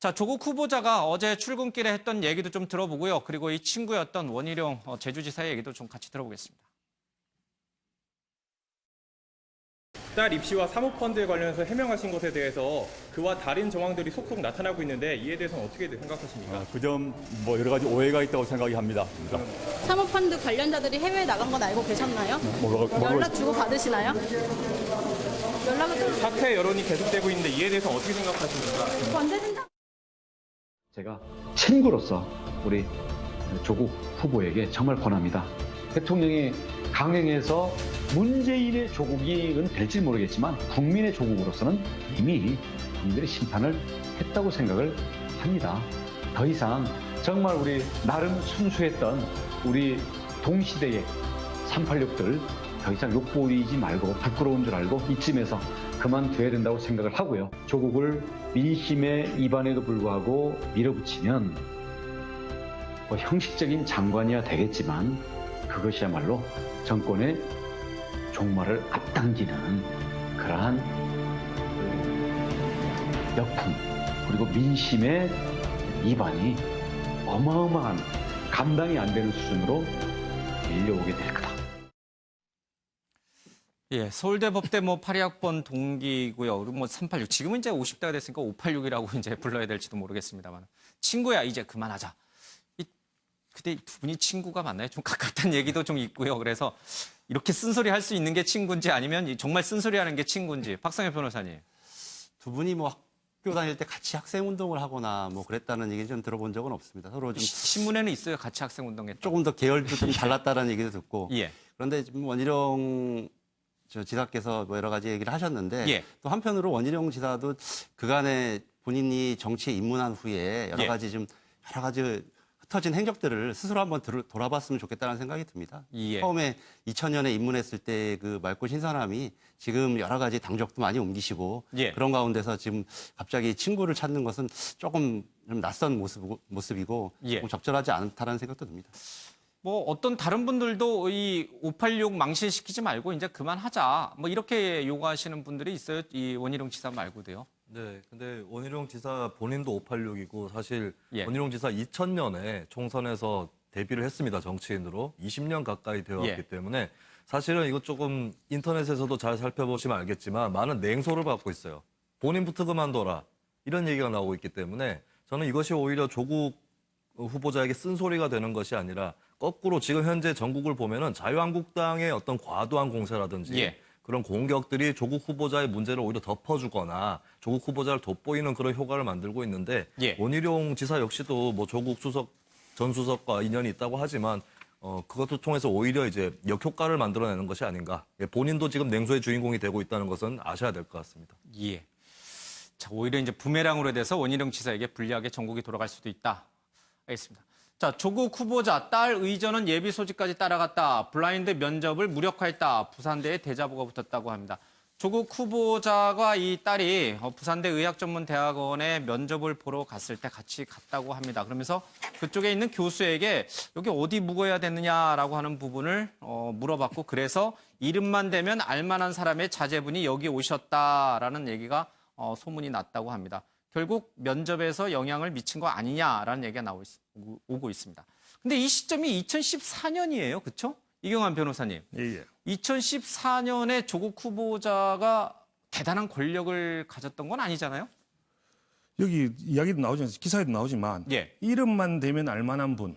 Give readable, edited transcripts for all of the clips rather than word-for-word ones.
자, 조국 후보자가 어제 출근길에 했던 얘기도 좀 들어보고요. 그리고 이 친구였던 원희룡 제주지사의 얘기도 좀 같이 들어보겠습니다. 딸 입시와 사모펀드에 관련해서 해명하신 것에 대해서 그와 다른 정황들이 속속 나타나고 있는데 이에 대해서는 어떻게 생각하십니까? 그 점 여러 가지 오해가 있다고 생각이 합니다. 사모펀드 관련자들이 해외에 나간 건 알고 계셨나요? 연락 주고 받으시나요? 연락을 좀 사퇴 여론이 계속되고 있는데 이에 대해서 어떻게 생각하십니까? 반대된다. 제가 친구로서 우리 조국 후보에게 정말 권합니다. 대통령이 강행해서 문재인의 조국은 될지 모르겠지만 국민의 조국으로서는 이미 국민들이 심판을 했다고 생각을 합니다. 더 이상 정말 우리 나름 순수했던 우리 동시대의 386들 더 이상 욕보이지 말고 부끄러운 줄 알고 이쯤에서 그만둬야 된다고 생각을 하고요. 조국을 민심의 입안에도 불구하고 밀어붙이면 형식적인 장관이야 되겠지만 그것이야말로 정권의 종말을 앞당기는 그러한 역풍 그리고 민심의 입안이 어마어마한 감당이 안 되는 수준으로 밀려오게 될 거다. 예, 서울대 법대 82학번 동기고요. 그리고 386. 지금은 이제 50대가 됐으니까 586이라고 이제 불러야 될지도 모르겠습니다만. 친구야, 이제 그만하자. 그때 두 분이 친구가 맞나요? 좀 가깝다는 얘기도 좀 있고요. 그래서 이렇게 쓴소리 할 수 있는 게 친구인지 아니면 정말 쓴소리 하는 게 친구인지. 박상현 변호사님. 두 분이 학교 다닐 때 같이 학생 운동을 하거나 그랬다는 얘기 좀 들어본 적은 없습니다. 서로 좀 신문에는 있어요. 같이 학생 운동했다. 조금 더 계열도 좀 달랐다는 얘기도 듣고. 예. 그런데 지금 원희룡 지사께서 여러 가지 얘기를 하셨는데 예. 또 한편으로 원희룡 지사도 그간에 본인이 정치에 입문한 후에 여러 가지 흩어진 행적들을 스스로 한번 돌아봤으면 좋겠다는 생각이 듭니다. 예. 처음에 2000년에 입문했을 때 그 맑고 신선함이 지금 여러 가지 당적도 많이 옮기시고 예. 그런 가운데서 지금 갑자기 친구를 찾는 것은 조금 좀 낯선 모습이고 예. 조금 적절하지 않다는 생각도 듭니다. 어떤 다른 분들도 이 586 망신시키지 말고 이제 그만하자. 이렇게 요구하시는 분들이 있어요. 이 원희룡 지사 말고도요. 네, 근데 원희룡 지사 본인도 586이고 사실 예. 원희룡 지사 2000년에 총선에서 데뷔를 했습니다. 정치인으로 20년 가까이 되었기 예. 때문에 사실은 이거 조금 인터넷에서도 잘 살펴보시면 알겠지만 많은 냉소를 받고 있어요. 본인부터 그만둬라 이런 얘기가 나오고 있기 때문에 저는 이것이 오히려 조국 후보자에게 쓴소리가 되는 것이 아니라 거꾸로 지금 현재 전국을 보면은 자유한국당의 어떤 과도한 공세라든지 예. 그런 공격들이 조국 후보자의 문제를 오히려 덮어주거나 조국 후보자를 돋보이는 그런 효과를 만들고 있는데 예. 원희룡 지사 역시도 조국 전 수석과 인연이 있다고 하지만 그것도 통해서 오히려 이제 역효과를 만들어내는 것이 아닌가. 본인도 지금 냉소의 주인공이 되고 있다는 것은 아셔야 될 것 같습니다. 예. 자, 오히려 이제 부메랑으로 돼서 원희룡 지사에게 불리하게 전국이 돌아갈 수도 있다. 알겠습니다. 자, 조국 후보자 딸 의전은 예비 소집까지 따라갔다. 블라인드 면접을 무력화했다. 부산대에 대자보가 붙었다고 합니다. 조국 후보자가 이 딸이 부산대 의학전문대학원에 면접을 보러 갔을 때 같이 갔다고 합니다. 그러면서 그쪽에 있는 교수에게 여기 어디 묵어야 되느냐라고 하는 부분을 물어봤고 그래서 이름만 대면 알만한 사람의 자제분이 여기 오셨다라는 얘기가 소문이 났다고 합니다. 결국 면접에서 영향을 미친 거 아니냐라는 얘기가 오고 있습니다. 근데 이 시점이 2014년이에요. 그렇죠? 이경환 변호사님. 예. 2014년에 조국 후보자가 대단한 권력을 가졌던 건 아니잖아요? 여기 이야기도 나오지만 기사에도 나오지만 예. 이름만 대면 알만한 분.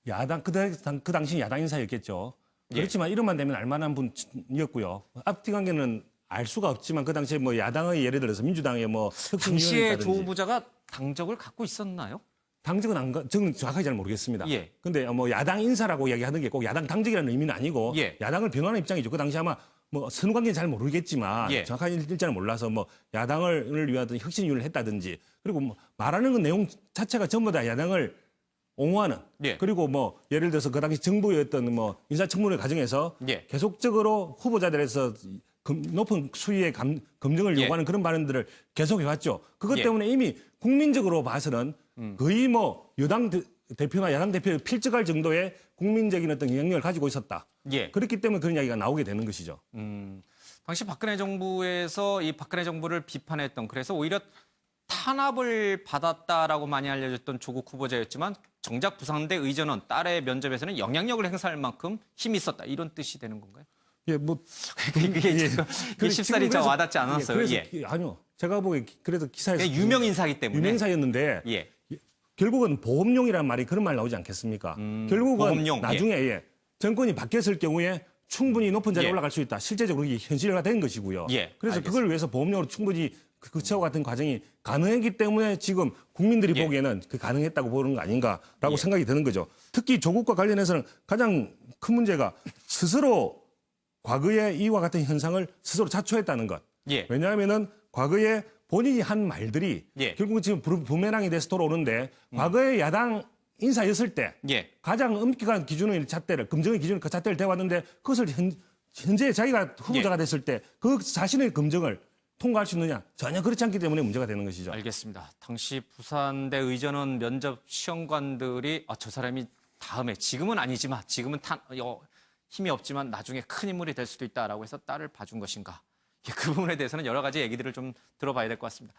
야당 그 당시 야당 인사였겠죠. 예. 그렇지만 이름만 대면 알만한 분이었고요. 앞뒤 관계는 알 수가 없지만 그 당시에 야당의 예를 들어서 민주당의 당시에 혁신위원회라든지 조 후보자가 당적을 갖고 있었나요? 당직은 저는 정확하게 잘 모르겠습니다. 예. 근데 야당 인사라고 이야기하는 게 꼭 야당 당직이라는 의미는 아니고 예. 야당을 변호하는 입장이죠. 그 당시 아마 선후 관계는 잘 모르겠지만 예. 정확한 일자는 몰라서 야당을 위한 혁신위원회를 했다든지 그리고 말하는 그 내용 자체가 전부 다 야당을 옹호하는 예. 그리고 예를 들어서 그 당시 정부였던 인사청문회 과정에서 예. 계속적으로 후보자들에서 높은 수위의 검증을 예. 요구하는 그런 발언들을 계속 해왔죠. 그것 예. 때문에 이미 국민적으로 봐서는 거의 여당 대표나 야당 대표에 필적할 정도의 국민적인 어떤 영향력을 가지고 있었다. 예. 그렇기 때문에 그런 이야기가 나오게 되는 것이죠. 당시 박근혜 정부에서 이 박근혜 정부를 비판했던 그래서 오히려 탄압을 받았다라고 많이 알려졌던 조국 후보자였지만 정작 부산대 의전원 딸의 면접에서는 영향력을 행사할 만큼 힘이 있었다. 이런 뜻이 되는 건가요? 예, 뭐 이게 지금 그래, 쉽사리 지금 좀 그래서- 와닿지 않았어요. 그래서 예. 아니요. 제가 보기에 그래도 기사에서 유명 인사이기 때문에. 유명 인사였는데 예. 결국은 보험용이라는 말이 그런 말 나오지 않겠습니까? 결국은 보험용, 나중에 정권이 바뀌었을 경우에 충분히 높은 자리에 예. 올라갈 수 있다. 실제적으로 이게 현실화가 된 것이고요. 예, 그래서 알겠습니다. 그걸 위해서 보험용으로 충분히 그 처와 같은 과정이 가능했기 때문에 지금 국민들이 예. 보기에는 그 가능했다고 보는 거 아닌가라고 예. 생각이 드는 거죠. 특히 조국과 관련해서는 가장 큰 문제가 스스로 과거에 이와 같은 현상을 스스로 자초했다는 것. 예. 왜냐하면은 과거에 본인이 한 말들이 예. 결국은 지금 부메랑이 돼서 돌아오는데 과거에 야당 인사였을 때 예. 가장 엄격한 기준의 잣대를 검증의 기준의 그 잣대를 대왔는데 그것을 현재 자기가 후보자가 예. 됐을 때 그 자신의 검증을 통과할 수 있느냐 전혀 그렇지 않기 때문에 문제가 되는 것이죠. 알겠습니다. 당시 부산대 의전원 면접 시험관들이 저 사람이 다음에 지금은 아니지만 지금은 힘이 없지만 나중에 큰 인물이 될 수도 있다라고 해서 딸을 봐준 것인가? 그 부분에 대해서는 여러 가지 얘기들을 좀 들어봐야 될 것 같습니다.